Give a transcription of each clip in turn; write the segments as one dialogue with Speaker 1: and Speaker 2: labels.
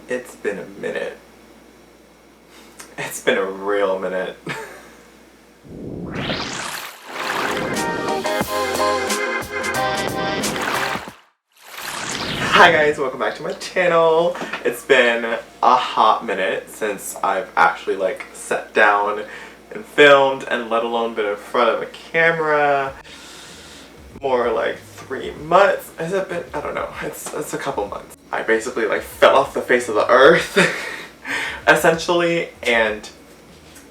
Speaker 1: It's been a minute. It's been a real minute. Hi guys, welcome back to my channel. It's been a hot minute since I've actually like sat down and filmed, and let alone been in front of a camera. More like 3 months. Has it been? I don't know. It's a couple months. I basically like fell off the face of the earth essentially, and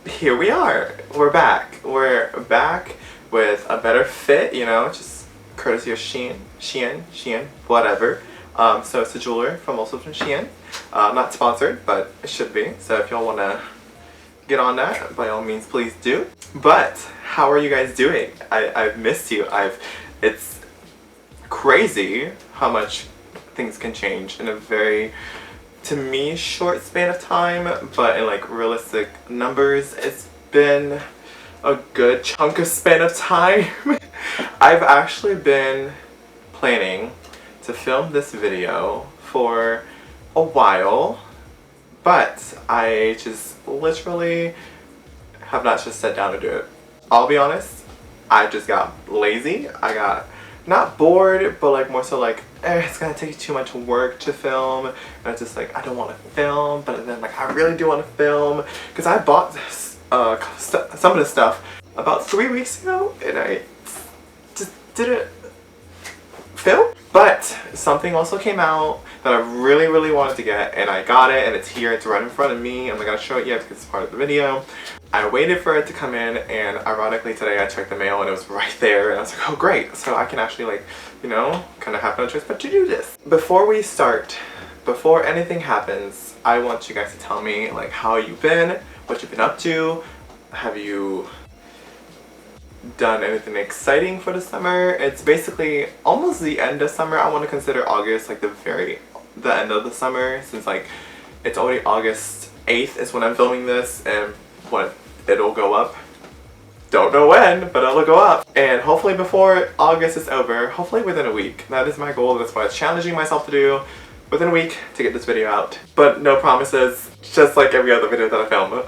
Speaker 1: here we are. We're back. We're back with a better fit, you know, just courtesy of Shein, whatever. So it's a jeweler also from Shein. Not sponsored, but it should be. So if y'all wanna get on that, by all means please do. But how are you guys doing? I've missed you. It's crazy how much things can change in a very, to me, short span of time, but in like realistic numbers, it's been a good chunk of span of time. I've actually been planning to film this video for a while, but I just literally have not just sat down to do it. I'll be honest, I just got lazy. I got not bored, but like more so like, it's gonna take too much work to film, and it's just like, I don't want to film, but then like I really do want to film, because I bought this, some of this stuff about 3 weeks ago, and I just didn't film. But something also came out that I really wanted to get, and I got it, and it's here. It's right in front of me. I'm not gonna show it yet because it's part of the video. I waited for it to come in, and ironically today I checked the mail and it was right there, and I was like, oh great, so I can actually like, you know, kind of have no choice but to do this. Before we start, before anything happens, I want you guys to tell me like how you've been, what you've been up to. Have you done anything exciting for the summer? It's basically almost the end of summer. I want to consider August like the end of the summer, since like it's already August 8th is when I'm filming this, and when it'll go up. Don't know when, but it'll go up. And hopefully before August is over, hopefully within a week. That is my goal. That's what I'm challenging myself to do, within a week to get this video out. But no promises, just like every other video that I film.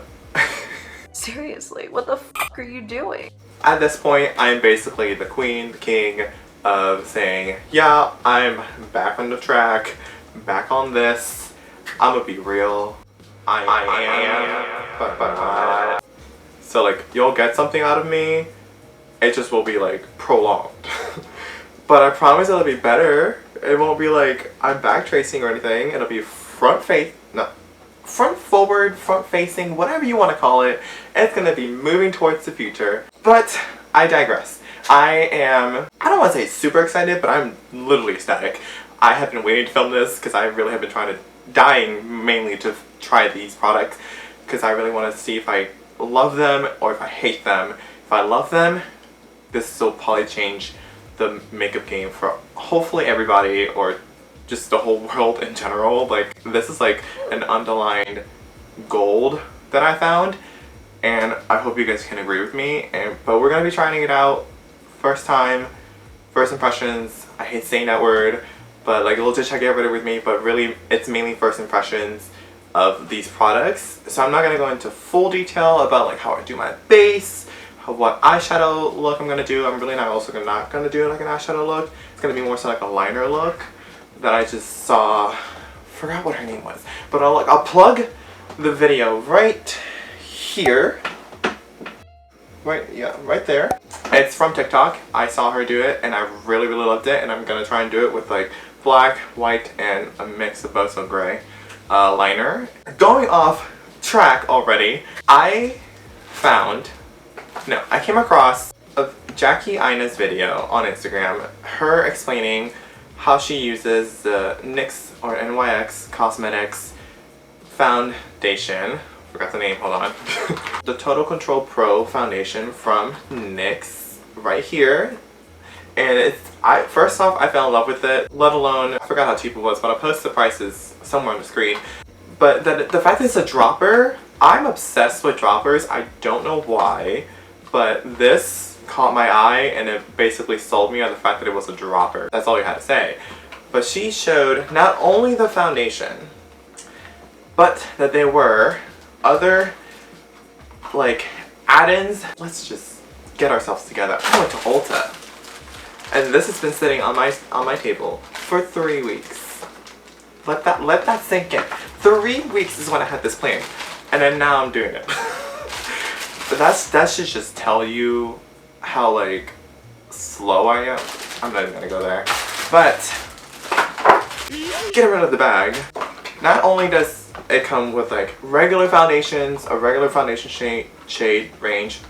Speaker 2: Seriously, what the f are you doing?
Speaker 1: At this point, I'm basically the queen, the king of saying, yeah, I'm back on the track, back on this. I'm gonna be real. I am, but so like, you'll get something out of me, it just will be like prolonged. But I promise it'll be better. It won't be like I'm back tracing or anything. It'll be front forward, front facing, whatever you want to call it. It's gonna be moving towards the future. But I digress. I don't want to say super excited, but I'm literally ecstatic. I have been waiting to film this because I really have been dying mainly to try these products, because I really want to see if I love them or if I hate them. If I love them, this will probably change the makeup game for hopefully everybody, or just the whole world in general. Like, this is like an underlined gold that I found, and I hope you guys can agree with me. But we're gonna be trying it out first time, first impressions. I hate saying that word, but like, let's just check everybody with me. But really, it's mainly first impressions of these products. So I'm not gonna go into full detail about like how I do my base, what eyeshadow look I'm gonna do. I'm really not gonna do like an eyeshadow look. It's gonna be more so like a liner look that I just saw. Forgot what her name was, but I'll plug the video right here. Right there. It's from TikTok. I saw her do it and I really loved it, and I'm gonna try and do it with like black, white, and a mix of both, so gray liner. Going off track already, I came across a Jackie Ina's video on Instagram, her explaining how she uses the NYX or NYX Cosmetics foundation. Forgot the name, hold on. The Total Control Pro foundation from NYX right here. And first off, I fell in love with it, let alone, I forgot how cheap it was, but I'll post the prices somewhere on the screen. But the fact that it's a dropper, I'm obsessed with droppers. I don't know why, but this caught my eye, and it basically sold me on the fact that it was a dropper. That's all you had to say. But she showed not only the foundation, but that there were other like add-ins. Let's just get ourselves together. I went to Ulta, and this has been sitting on my table for 3 weeks. Let that sink in. 3 weeks is when I had this plan, and then now I'm doing it. But that should just tell you how like slow I am. I'm not even gonna go there. But getting rid of the bag. Not only does it come with like regular foundations, a regular foundation shade range,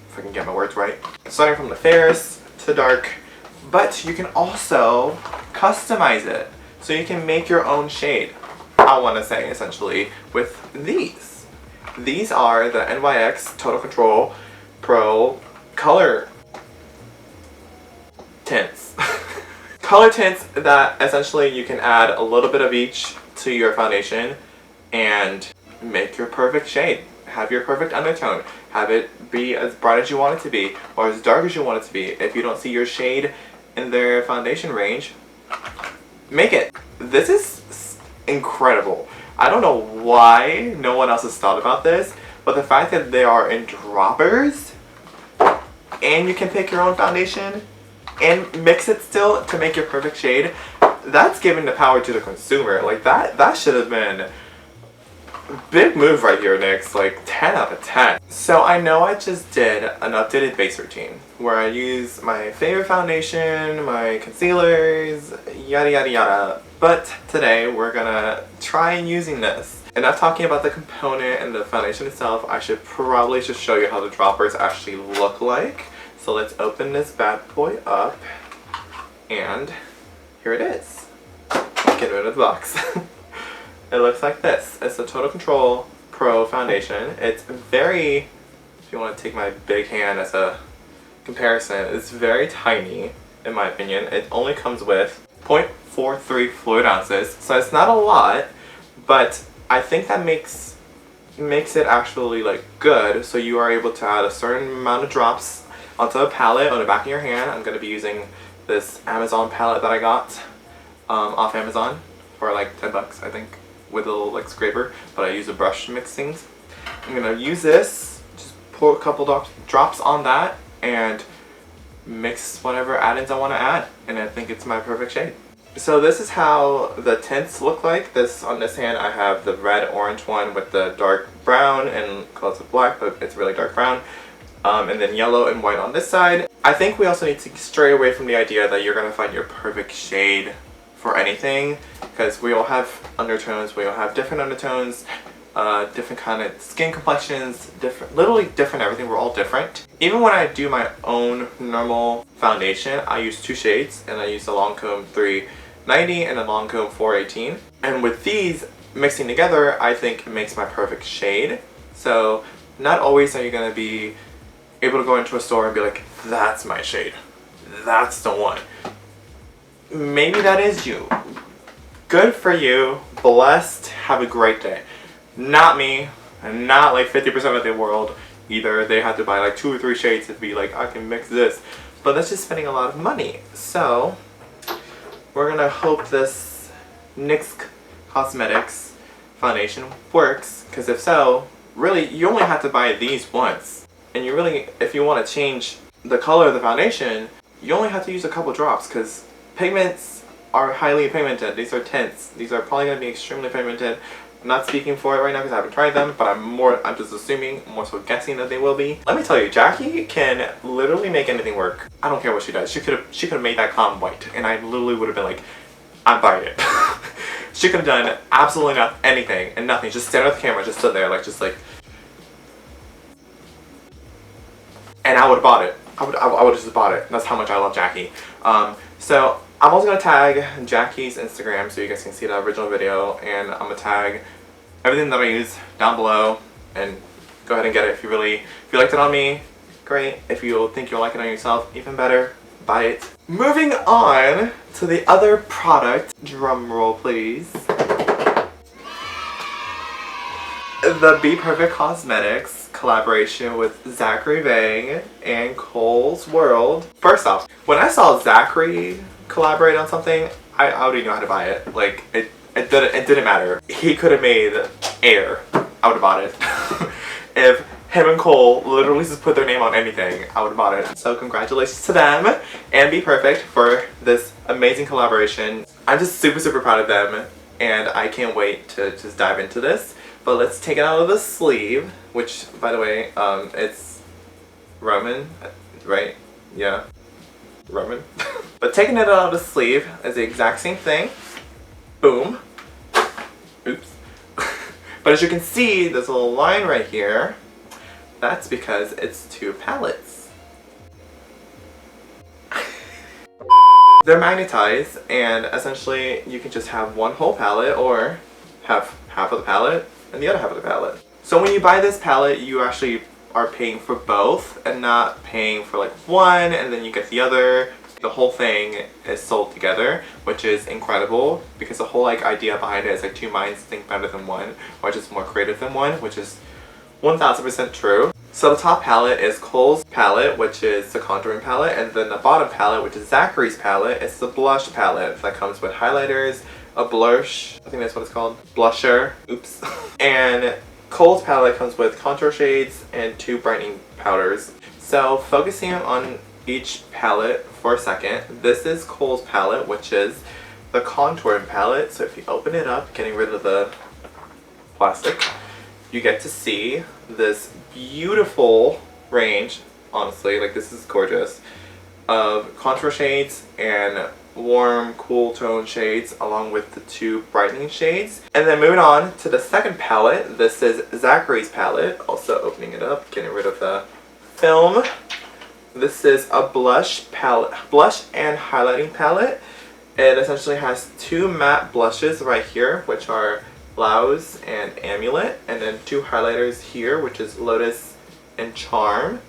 Speaker 1: if I can get my words right, starting from the fairest to dark, but you can also customize it. So you can make your own shade, I want to say, essentially, with these. These are the NYX Total Control Pro Color Tints. Color tints that essentially you can add a little bit of each to your foundation and make your perfect shade. Have your perfect undertone. Have it be as bright as you want it to be or as dark as you want it to be. If you don't see your shade in their foundation range, make it. This is incredible. I don't know why no one else has thought about this, but the fact that they are in droppers and you can pick your own foundation and mix it still to make your perfect shade, that's giving the power to the consumer. Like that should have been big move right here, NYX. Like 10 out of 10. So I know I just did an updated base routine where I use my favorite foundation, my concealers, yada yada yada. But today we're gonna try using this. Enough talking about the component and the foundation itself. I should probably just show you how the droppers actually look like. So let's open this bad boy up, and here it is. Get rid of the box. It looks like this. It's a Total Control Pro foundation. It's very, if you want to take my big hand as a comparison, it's very tiny in my opinion. It only comes with 0.43 fluid ounces, so it's not a lot, but I think that makes it actually like good. So you are able to add a certain amount of drops onto a palette on the back of your hand. I'm going to be using this Amazon palette that I got off Amazon for like 10 bucks I think, with a little like scraper, but I use a brush to mix things. I'm going to use this, just pour a couple drops on that and mix whatever add-ins I want to add, and I think it's my perfect shade. So this is how the tints look like. On this hand I have the red orange one with the dark brown and close with black, but it's really dark brown. And then yellow and white on this side. I think we also need to stray away from the idea that you're going to find your perfect shade for anything, because we all have undertones, we all have different undertones, different kind of skin complexions, literally different everything. We're all different. Even when I do my own normal foundation, I use 2 shades, and I use the Lancome 390 and the Lancome 418. And with these mixing together, I think it makes my perfect shade. So not always are you going to be able to go into a store and be like, that's my shade, that's the one. Maybe that is you. Good for you. Blessed. Have a great day. Not me, and not like 50% of the world. Either they have to buy like 2 or 3 shades to be like, I can mix this. But that's just spending a lot of money. So we're gonna hope this NYX Cosmetics foundation works, because if so, really you only have to buy these once. And you really, if you want to change the color of the foundation, you only have to use a couple drops, because pigments are highly pigmented. These are tints. These are probably going to be extremely pigmented. I'm not speaking for it right now because I haven't tried them, but I'm just assuming, more so guessing that they will be. Let me tell you, Jackie can literally make anything work. I don't care what she does. She could have made that column white, and I literally would have been like, I'm buying it. She could have done absolutely anything and nothing. Just stand with the camera, just sit there, like, and I would have bought it. I would have just bought it. That's how much I love Jackie. So I'm also gonna tag Jackie's Instagram so you guys can see the original video, and I'm gonna tag everything that I use down below, and go ahead and get it if you liked it on me, great. If you think you'll like it on yourself, even better, buy it. Moving on to the other product, drum roll please. The BPerfect Cosmetics collaboration with Zackary and Cohls World. First off, when I saw Zackary collaborate on something, I already knew how to buy it. Like, It didn't matter. He could have made Air. I would have bought it. If him and Cole literally just put their name on anything, I would have bought it. So congratulations to them and BPerfect for this amazing collaboration. I'm just super proud of them, and I can't wait to just dive into this. But let's take it out of the sleeve, which, by the way, it's Roman, right? Yeah, Roman. But taking it out of the sleeve is the exact same thing. Boom. Oops. But as you can see, there's a little line right here. That's because it's two palettes. They're magnetized, and essentially you can just have one whole palette or have half of the palette and the other half of the palette. So when you buy this palette, you actually are paying for both and not paying for like one and then you get the other. The whole thing is sold together, which is incredible because the whole like idea behind it is like two minds think better than one, or just more creative than one, which is 1000% true. So the top palette is Cohls palette, which is the contouring palette, and then the bottom palette, which is Zackary's palette, it's the blush palette that comes with highlighters, a blush, I think that's what it's called, blusher, oops, and Cohls palette comes with contour shades and 2 brightening powders. So focusing on each palette for a second, this is Cohls palette, which is the contouring palette. So if you open it up, getting rid of the plastic, you get to see this beautiful range, honestly, like this is gorgeous, of contour shades and warm, cool tone shades along with the 2 brightening shades. And then moving on to the second palette, this is Zackary's palette, also opening it up, getting rid of the film. This is a blush palette, blush and highlighting palette. It essentially has 2 matte blushes right here, which are Blouse and Amulet, and then 2 highlighters here, which is Lotus and Charm.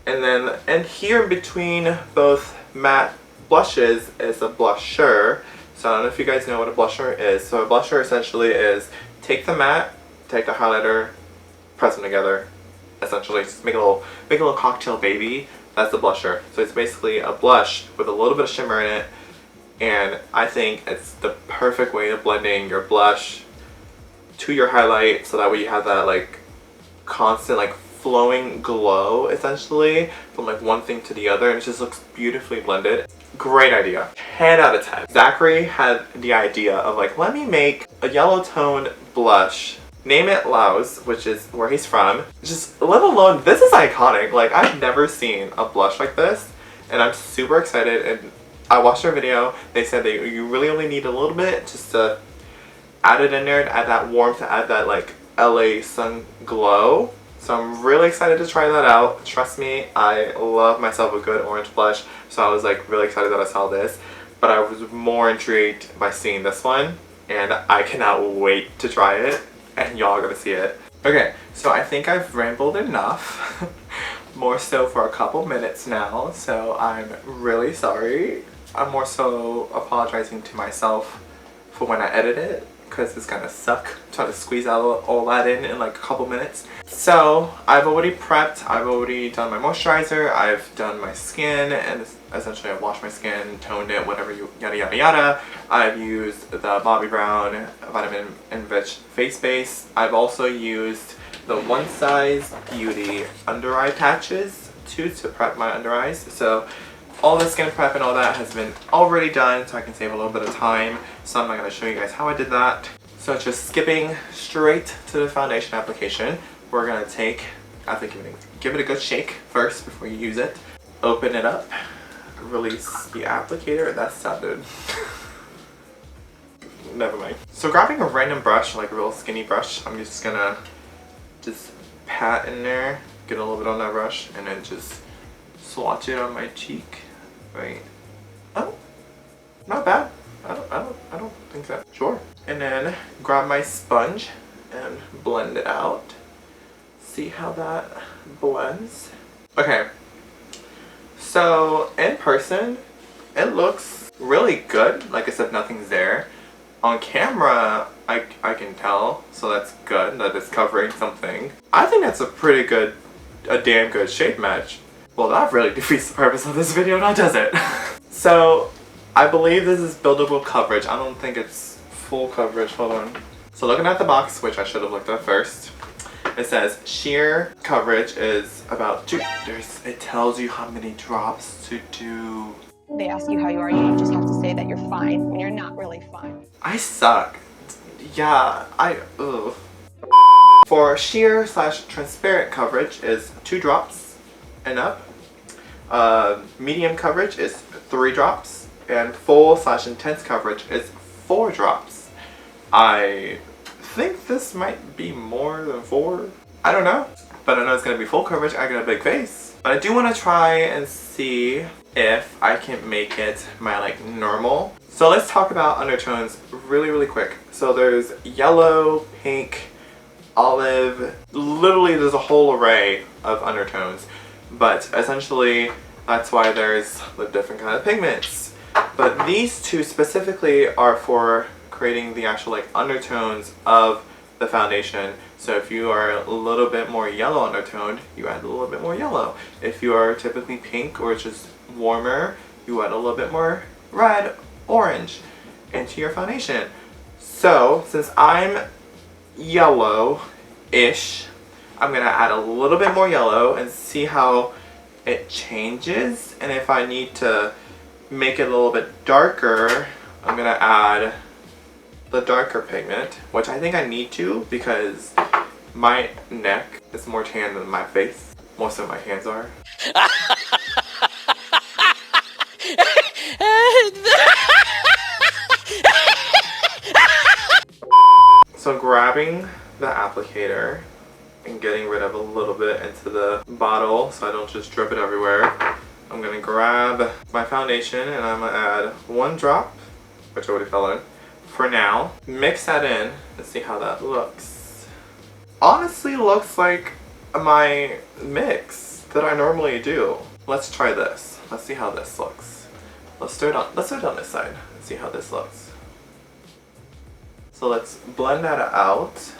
Speaker 1: And here in between both matte blushes is a blusher. So I don't know if you guys know what a blusher is. So a blusher essentially is take the matte, take the highlighter, press them together. Essentially, just make a little cocktail baby. That's the blusher. So it's basically a blush with a little bit of shimmer in it, and I think it's the perfect way of blending your blush to your highlight, so that way you have that like constant like flowing glow essentially from like one thing to the other, and it just looks beautifully blended. Great idea. 10 out of 10. Zackary had the idea of like, let me make a yellow toned blush. Name it Laos, which is where he's from. Just let alone, this is iconic. Like, I've never seen a blush like this, and I'm super excited. And I watched their video. They said that you really only need a little bit just to add it in there, to add that warmth, to add that like LA sun glow. So I'm really excited to try that out. Trust me, I love myself a good orange blush. So I was like really excited that I saw this, but I was more intrigued by seeing this one, and I cannot wait to try it. And y'all are gonna see it. Okay, so I think I've rambled enough. More so for a couple minutes now, so I'm really sorry. I'm more so apologizing to myself for when I edit it, because it's gonna suck trying to squeeze out all that in like a couple minutes. So I've already prepped, I've already done my moisturizer, I've done my skin, and essentially I've washed my skin, toned it, whatever, yada yada yada. I've used the Bobbi Brown Vitamin Enriched Face Base. I've also used the One Size Beauty under eye patches to prep my under eyes. So all the skin prep and all that has been already done, so I can save a little bit of time. So I'm not going to show you guys how I did that. So just skipping straight to the foundation application, we're going to take, after give it a good shake first before you use it. Open it up, release the applicator. That sounded... Never mind. So grabbing a random brush, like a real skinny brush, I'm just going to pat in there, get a little bit on that brush, and then just swatch it on my cheek. Right. Oh, not bad. I don't think so. Sure. And then grab my sponge and blend it out. See how that blends. Okay. So in person, it looks really good. Like I said, nothing's there. On camera, I can tell, so that's good that it's covering something. I think that's a damn good shade match. Well, that really defeats the purpose of this video now, does it? So, I believe this is buildable coverage. I don't think it's full coverage. Hold on. So looking at the box, which I should have looked at first, it says sheer coverage is about 2. It tells you how many drops to do.
Speaker 3: They ask you how you are, you just have to say that you're fine when you're not really fine.
Speaker 1: I suck. Yeah, ugh. For sheer / transparent coverage is 2 drops and up. Medium coverage is 3 drops. And full / intense coverage is 4 drops. I think this might be more than 4. I don't know. But I know it's going to be full coverage. I got a big face. But I do want to try and see if I can make it my like normal. So let's talk about undertones really quick. So there's yellow, pink, olive. Literally there's a whole array of undertones. But essentially that's why there's the different kind of pigments. But these 2 specifically are for creating the actual like undertones of the foundation. So if you are a little bit more yellow undertoned, you add a little bit more yellow. If you are typically pink or just warmer, you add a little bit more red, orange into your foundation. So since I'm yellow-ish, I'm gonna add a little bit more yellow and see how it changes. And if I need to make it a little bit darker, I'm gonna add the darker pigment, which I think I need to because my neck is more tan than my face. Most of my hands are. So grabbing the applicator and getting rid of a little bit into the bottle so I don't just drip it everywhere. I'm gonna grab my foundation and I'm gonna add 1 drop, which already fell in. For now, mix that in and see how that looks. Honestly looks like my mix that I normally do. Let's try this. Let's see how this looks. Let's do it on this side and see how this looks. So let's blend that out.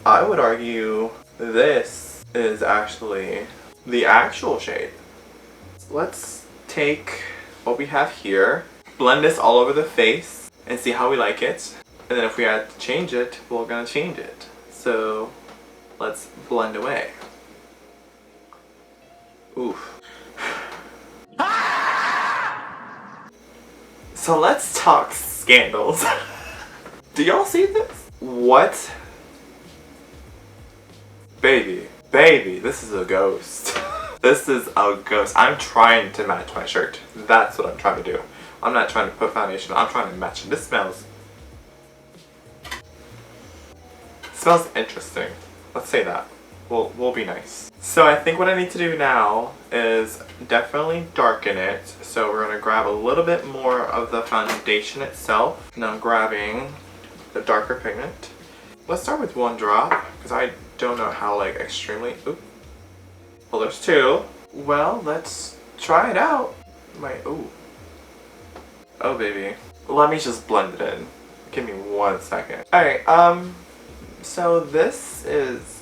Speaker 1: I would argue this is actually the actual shade. Let's take what we have here, blend this all over the face and see how we like it. And then if we had to change it, we're gonna change it. So let's blend away. Oof. So let's talk scandals. Do y'all see this? What? Baby, this is a ghost. This is a ghost. I'm trying to match my shirt. That's what I'm trying to do. I'm not trying to put foundation on. I'm trying to match it. This smells interesting. Let's say that. We'll be nice. So I think what I need to do now is definitely darken it. So we're gonna grab a little bit more of the foundation itself. Now I'm grabbing the darker pigment. Let's start with 1 drop because I don't know how like extremely. Oop. Well, there's 2. Well, let's try it out. Oh baby. Let me just blend it in. Give me 1 second. Alright, so this is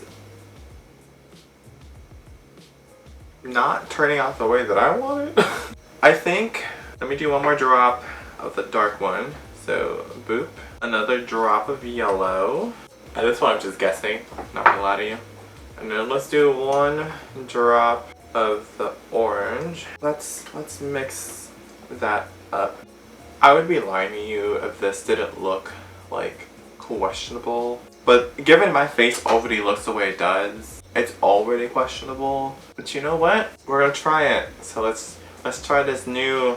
Speaker 1: not turning out the way that I want it. I think, let me do 1 more drop of the dark one. So, boop. Another drop of yellow. At this one I'm just guessing, not gonna lie to you. And then let's do 1 drop of the orange. Let's mix that up. I would be lying to you if this didn't look like questionable. But given my face already looks the way it does, it's already questionable. But you know what? We're gonna try it. So let's try this new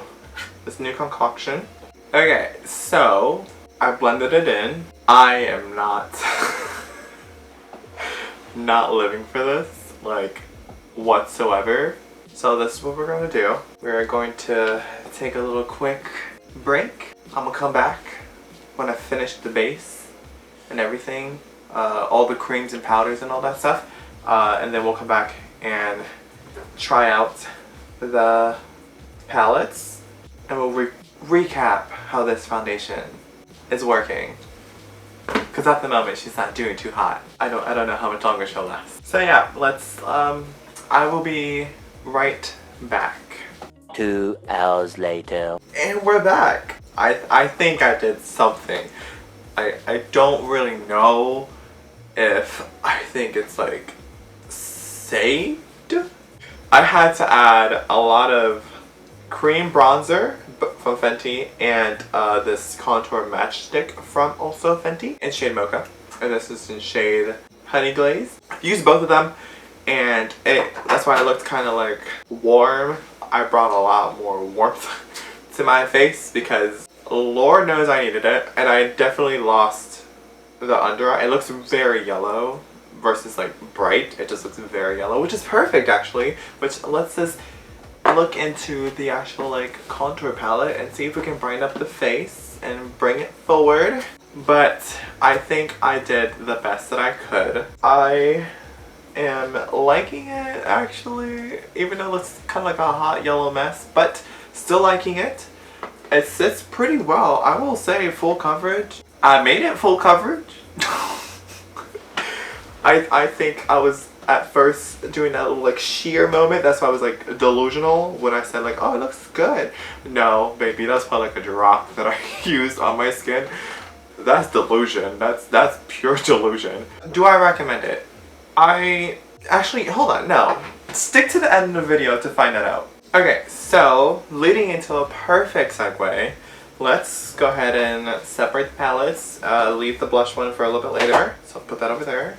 Speaker 1: concoction. Okay, so I blended it in. I am not living for this, like, whatsoever. So this is what we're gonna do. We're going to take a little quick break. I'm gonna come back when I finish the base and everything, all the creams and powders and all that stuff, and then we'll come back and try out the palettes and we'll recap how this foundation is working. Because at the moment she's not doing too hot. I don't know how much longer she'll last. So yeah, let's I will be right back.
Speaker 4: 2 hours later.
Speaker 1: And we're back. I think I did something. I don't really know if I think it's like saved. I had to add a lot of cream bronzer from Fenty and this contour matchstick from also Fenty in shade Mocha, and this is in shade Honey Glaze. I used both of them, and that's why it looked kind of like warm. I brought a lot more warmth to my face because Lord knows I needed it, and I definitely lost the under eye. It looks very yellow versus like bright. It just looks very yellow, which is perfect actually, which lets us look into the actual like contour palette and see if we can brighten up the face and bring it forward. But I think I did the best that I could. I am liking it actually, even though it looks kind of like a hot yellow mess, but still liking it. It sits pretty well. I will say full coverage. I made it full coverage. I think I was at first doing that little like sheer moment. That's why I was like delusional when I said like, oh, it looks good. No, baby, that's probably like a drop that I used on my skin. That's delusion. That's pure delusion. Do I recommend it? I actually, hold on, no. Stick to the end of the video to find that out. Okay, so leading into a perfect segue, let's go ahead and separate the palettes. Leave the blush one for a little bit later. So put that over there.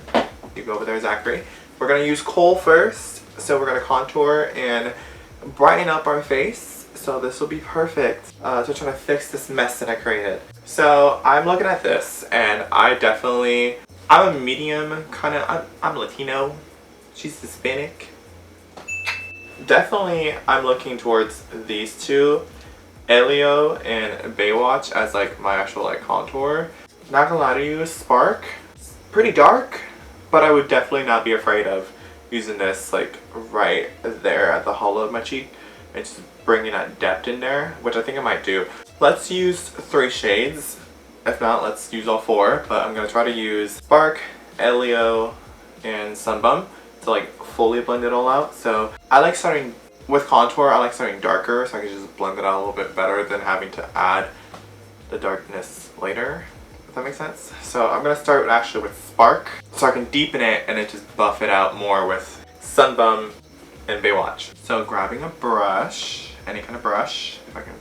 Speaker 1: You go over there, Zackary. We're gonna use Cohl first. So we're gonna contour and brighten up our face. So this will be perfect. So trying to fix this mess that I created. So I'm looking at this, and I'm a medium kind of. I'm Latino. She's Hispanic. Definitely, I'm looking towards these two, Elio and Baywatch, as like my actual like contour. Not gonna lie to you, Spark, pretty dark, but I would definitely not be afraid of using this like right there at the hollow of my cheek and just bringing that depth in there, which I think I might do. Let's use 3 shades. If not, let's use all 4, but I'm gonna try to use Spark, Elio, and Sunbum to like fully blend it all out. So I like starting with contour. I like starting darker so I can just blend it out a little bit better than having to add the darkness later, if that makes sense. So I'm gonna start actually with Spark so I can deepen it and then just buff it out more with Sunbum and Baywatch. So grabbing a brush, any kind of brush, if I can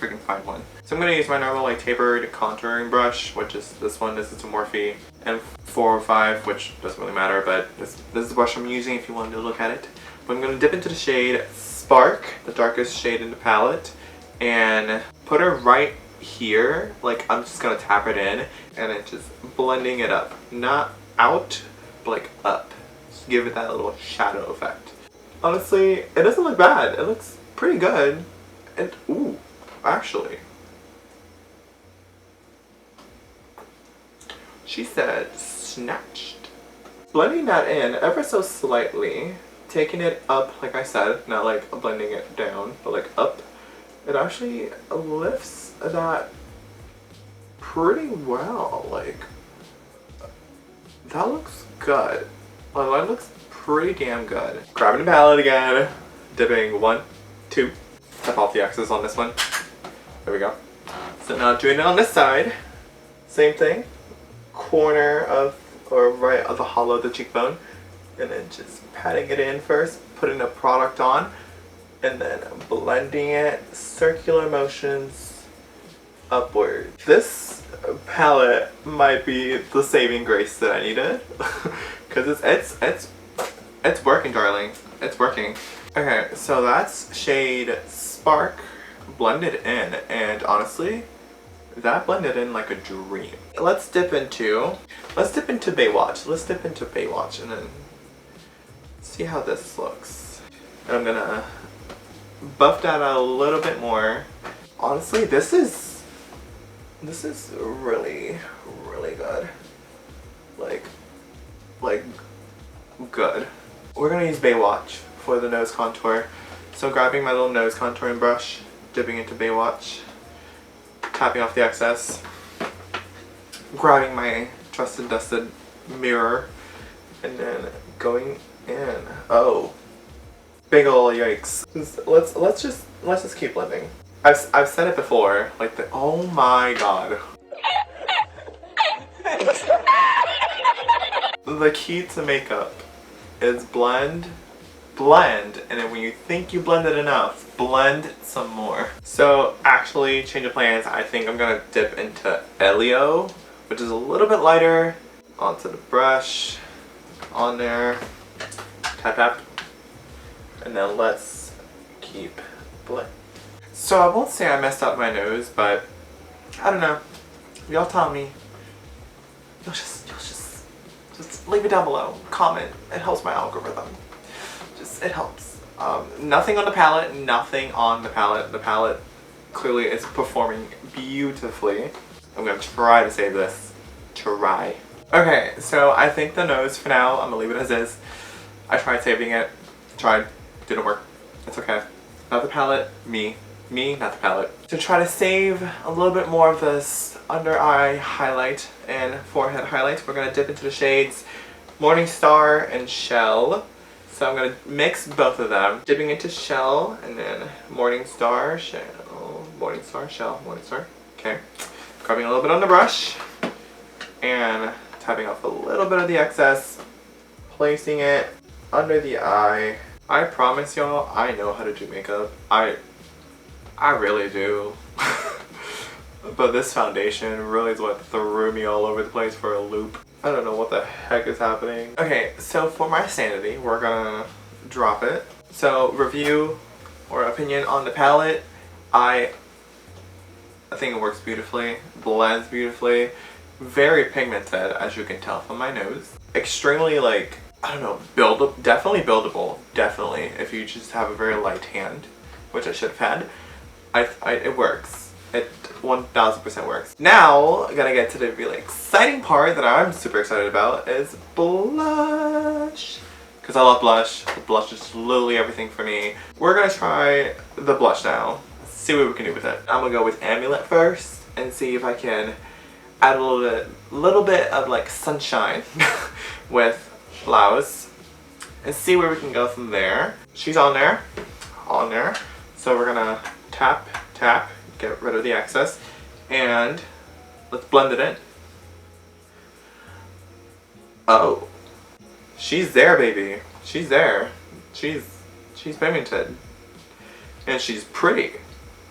Speaker 1: freaking find one. So I'm gonna use my normal like tapered contouring brush, which is this one. This is a Morphe M405, which doesn't really matter, but this is the brush I'm using if you wanted to look at it. But I'm gonna dip into the shade Spark, the darkest shade in the palette, and put her right here. Like I'm just gonna tap it in and then just blending it up, not out, but like up. Just give it that little shadow effect. Honestly, it doesn't look bad. It looks pretty good. And ooh, actually. She said snatched. Blending that in ever so slightly, taking it up like I said, not like blending it down, but like up, it actually lifts that pretty well. Like, that looks good. Well, that looks pretty damn good. Grabbing the palette again, dipping 1, 2, tap off the X's on this one. There we go. So now doing it on this side, same thing. Corner of, or right of the hollow of the cheekbone, and then just patting it in first, putting the product on, and then blending it, circular motions upward. This palette might be the saving grace that I needed, because it's working, darling. It's working. Okay, so that's shade Spark blended in, and honestly, that blended in like a dream. Let's dip into Baywatch. Let's dip into Baywatch and then see how this looks. And I'm gonna buff that out a little bit more. Honestly, this is really, really good. Like good. We're gonna use Baywatch for the nose contour. So grabbing my little nose contouring brush, dipping into Baywatch, tapping off the excess, grabbing my trusted dusted mirror, and then going in. Oh, big ol' yikes! Let's just keep blending. I've said it before. Like oh my god. the key to makeup is blend, and then when you think you blended enough, blend some more. So actually, change of plans, I think I'm gonna dip into Elio, which is a little bit lighter, onto the brush, on there, tap tap, and then let's keep blend. So I won't say I messed up my nose, but I don't know. Y'all tell me. You'll just leave it down below. Comment. It helps my algorithm. It helps. Nothing on the palette. Nothing on the palette. The palette clearly is performing beautifully. I'm gonna try to save this. Try. Okay, so I think the nose for now, I'm gonna leave it as is. I tried saving it. Tried. Didn't work. It's okay. Not the palette. Me, not the palette. To try to save a little bit more of this under eye highlight and forehead highlight, we're gonna dip into the shades Morning Star and Shell. So I'm gonna mix both of them. Dipping into Shell and then Morning Star, Shell, Morning Star, Shell, Morning Star. Okay. Grabbing a little bit on the brush and tapping off a little bit of the excess, placing it under the eye. I promise y'all, I know how to do makeup. I really do. But this foundation really is what threw me all over the place for a loop. I don't know what the heck is happening. Okay, so for my sanity, we're gonna drop it. So review or opinion on the palette. I think it works beautifully, blends beautifully, very pigmented as you can tell from my nose. Extremely like, I don't know, definitely buildable, definitely, if you just have a very light hand, which I should have had. It works. It 1000% works. Now, I'm gonna get to the really exciting part that I'm super excited about is blush. Because I love blush. Blush is literally everything for me. We're gonna try the blush now. See what we can do with it. I'm gonna go with Amulet first and see if I can add a little bit of like sunshine with Blouse and see where we can go from there. She's on there. So we're gonna tap, tap, get rid of the excess, and let's blend it in. Oh, she's there, baby. She's there. She's pigmented, and she's pretty,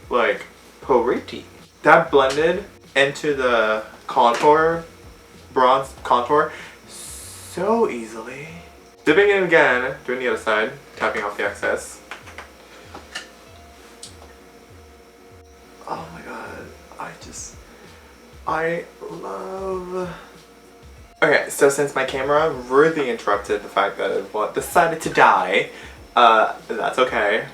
Speaker 1: like pretty. That blended into the contour, bronze contour, so easily. Dipping in again, doing the other side, tapping off the excess. Oh my god, I love... Okay, so since my camera really interrupted the fact that it decided to die, that's okay.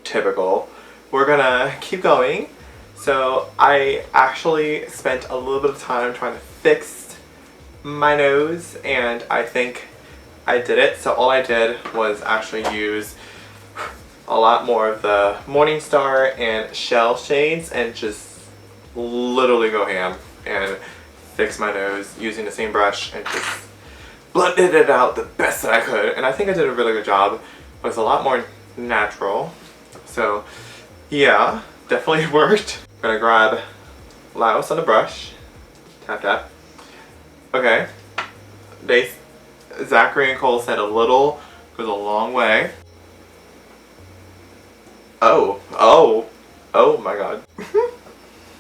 Speaker 1: Typical. We're gonna keep going. So I actually spent a little bit of time trying to fix my nose, and I think I did it. So all I did was actually use a lot more of the Morning Star and Shell shades and just literally go ham and fix my nose using the same brush and just blended it out the best that I could. And I think I did a really good job. It was a lot more natural. So yeah, definitely worked. I'm gonna grab Laos on the brush. Tap tap. Okay. Zackary and Cohl said a little goes a long way. Oh my god.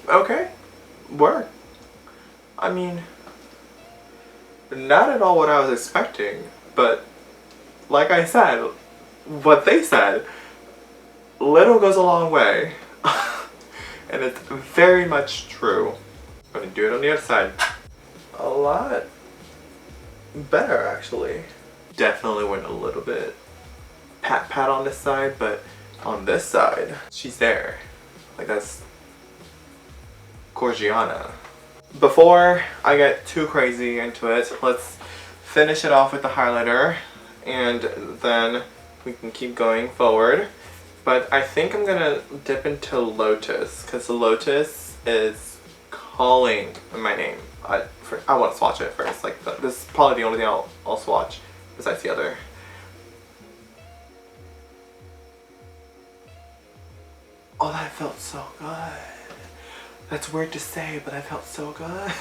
Speaker 1: Okay. Work. I mean, not at all what I was expecting, but like I said, what they said, little goes a long way. And it's very much true. I'm gonna do it on the other side. A lot better, actually. Definitely went a little bit pat on this side, but on this side, she's there. Like, that's Gorgiana. Before I get too crazy into it, let's finish it off with the highlighter, and then we can keep going forward. But I think I'm gonna dip into Lotus, because the Lotus is calling my name. I want to swatch it first. Like, this is probably the only thing I'll swatch besides the other. Oh, that felt so good. That's weird to say, but that felt so good.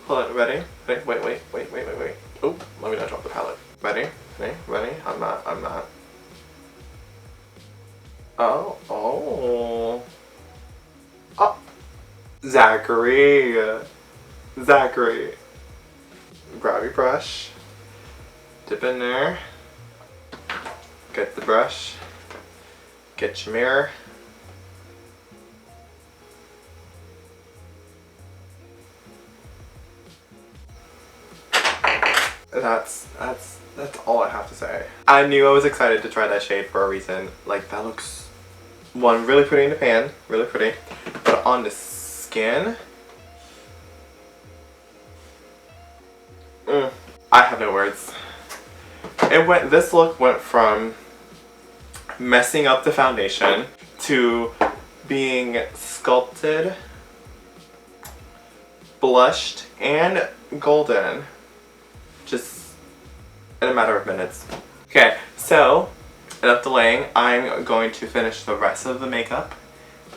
Speaker 1: Hold on, ready? Wait. Oh, let me not drop the palette. Ready? Ready? Ready? I'm not. Oh. Zackary. Grab your brush. Dip in there. Get the brush. Get your mirror. That's all I have to say. I knew I was excited to try that shade for a reason. Like, that looks, one, really pretty in the pan, really pretty, but on the skin, I have no words. This look went from messing up the foundation to being sculpted, blushed, and golden, just in a matter of minutes. Okay, so enough delaying. I'm going to finish the rest of the makeup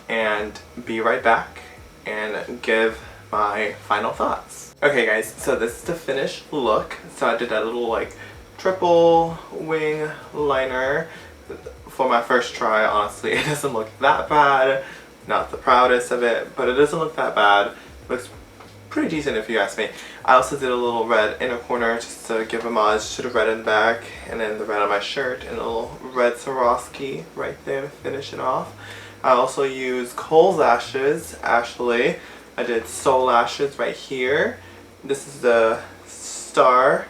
Speaker 1: and be right back and give my final thoughts. Okay guys, so this is the finished look. So I did that little like triple wing liner for my first try. Honestly, it doesn't look that bad. Not the proudest of it, but it doesn't look that bad. It looks pretty decent if you ask me. I also did a little red inner corner just to give homage to the red in the back, and then the red on my shirt, and a little red Swarovski right there to finish it off. I also used Cohls lashes. Actually, I did soul lashes right here. This is the star,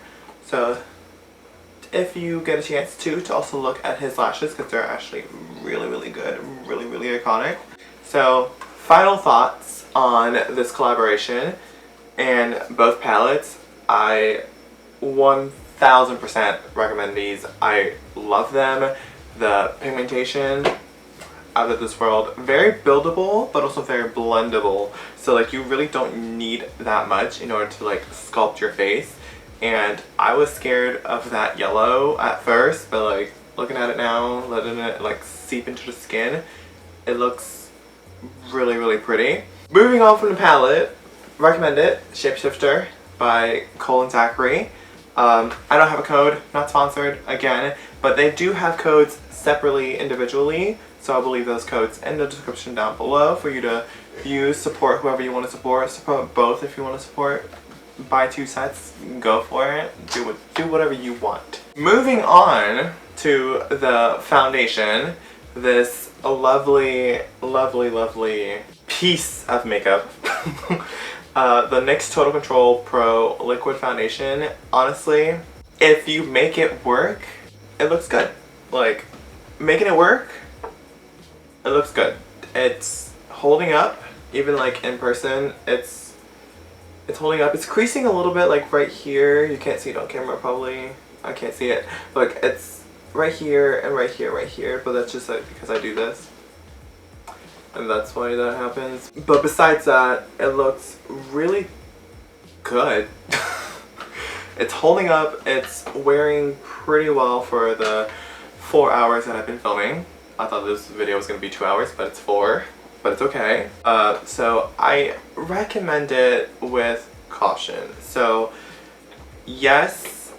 Speaker 1: so if you get a chance to also look at his lashes, because they're actually really good, really iconic. So final thoughts on this collaboration and both palettes. I 1000% recommend these. I love them. The pigmentation, out of this world. Very buildable, but also very blendable. So like, you really don't need that much in order to like sculpt your face. And I was scared of that yellow at first, but like looking at it now, letting it like seep into the skin, it looks really pretty. Moving on from the palette, recommend it, Shapeshifter by Cohl and Zackary. I don't have a code, not sponsored again, but they do have codes separately, individually, so I'll leave those codes in the description down below for you to use. Support whoever you want to support both if you want to support. Buy 2 sets, go for it, do whatever you want. Moving on to the foundation, this lovely piece of makeup. The NYX Total Control Pro Liquid Foundation. Honestly, if you make it work, it looks good. Like, making it work, it looks good. It's holding up, even like in person, it's holding up. It's creasing a little bit like right here. You can't see it on camera probably. I can't see it. Look, it's right here and right here, but that's just like because I do this. And that's why that happens. But besides that, it looks really good. It's holding up. It's wearing pretty well for the 4 hours that I've been filming. I thought this video was going to be 2 hours, but it's 4. But it's okay. So I recommend it with caution. So yes,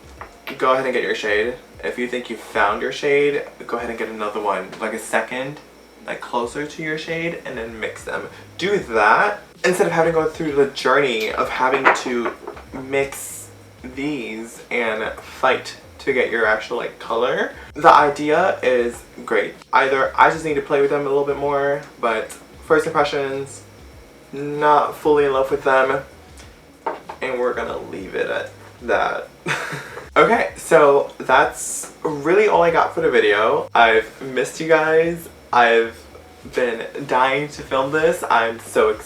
Speaker 1: go ahead and get your shade. If you think you found your shade, go ahead and get another one, like a second, like closer to your shade, and then mix them. Do that instead of having to go through the journey of having to mix these and fight to get your actual like color. The idea is great. Either I just need to play with them a little bit more, but first impressions, not fully in love with them, and we're gonna leave it at that. Okay, so that's really all I got for the video. I've missed you guys. I've been dying to film this. I'm so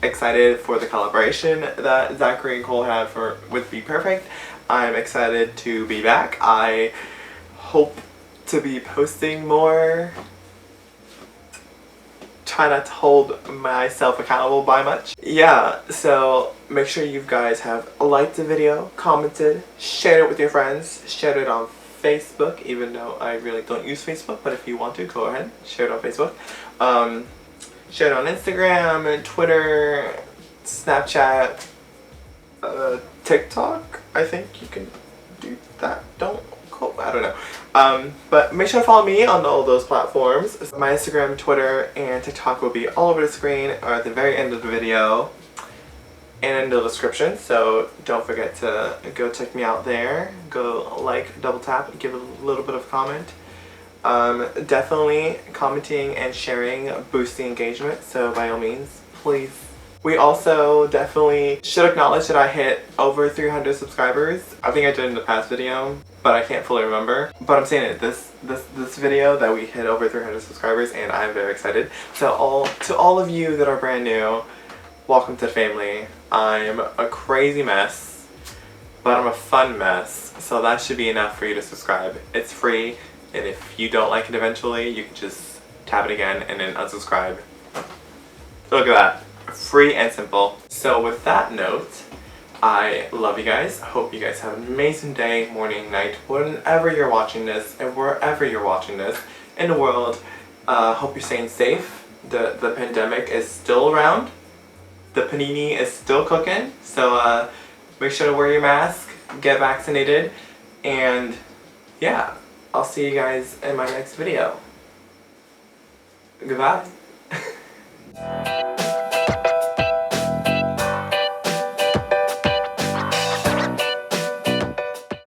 Speaker 1: excited for the collaboration that Zackary Cohl had with BPerfect. I'm excited to be back. I hope to be posting more. Try not to hold myself accountable by much. Yeah, so make sure you guys have liked the video, commented, shared it with your friends, shared it on Facebook, even though I really don't use Facebook, but if you want to, go ahead, share it on Facebook. Share it on Instagram, Twitter, Snapchat, TikTok. I think you can do that. Don't quote, I don't know. But make sure to follow me on all those platforms. My Instagram, Twitter, and TikTok will be all over the screen or at the very end of the video and in the description, so don't forget to go check me out there. Go like, double tap, give a little bit of comment. Definitely commenting and sharing, boosting engagement, so by all means, please. We also definitely should acknowledge that I hit over 300 subscribers. I think I did in the past video, but I can't fully remember. But I'm saying it this video that we hit over 300 subscribers, and I'm very excited. So to all of you that are brand new, welcome to the family. I'm a crazy mess, but I'm a fun mess, so that should be enough for you to subscribe. It's free, and if you don't like it eventually, you can just tap it again and then unsubscribe. Look at that. Free and simple. So with that note, I love you guys. Hope you guys have an amazing day, morning, night, whenever you're watching this and wherever you're watching this in the world. Hope you're staying safe. The pandemic is still around. The panini is still cooking. So make sure to wear your mask, get vaccinated, and yeah, I'll see you guys in my next video. Goodbye.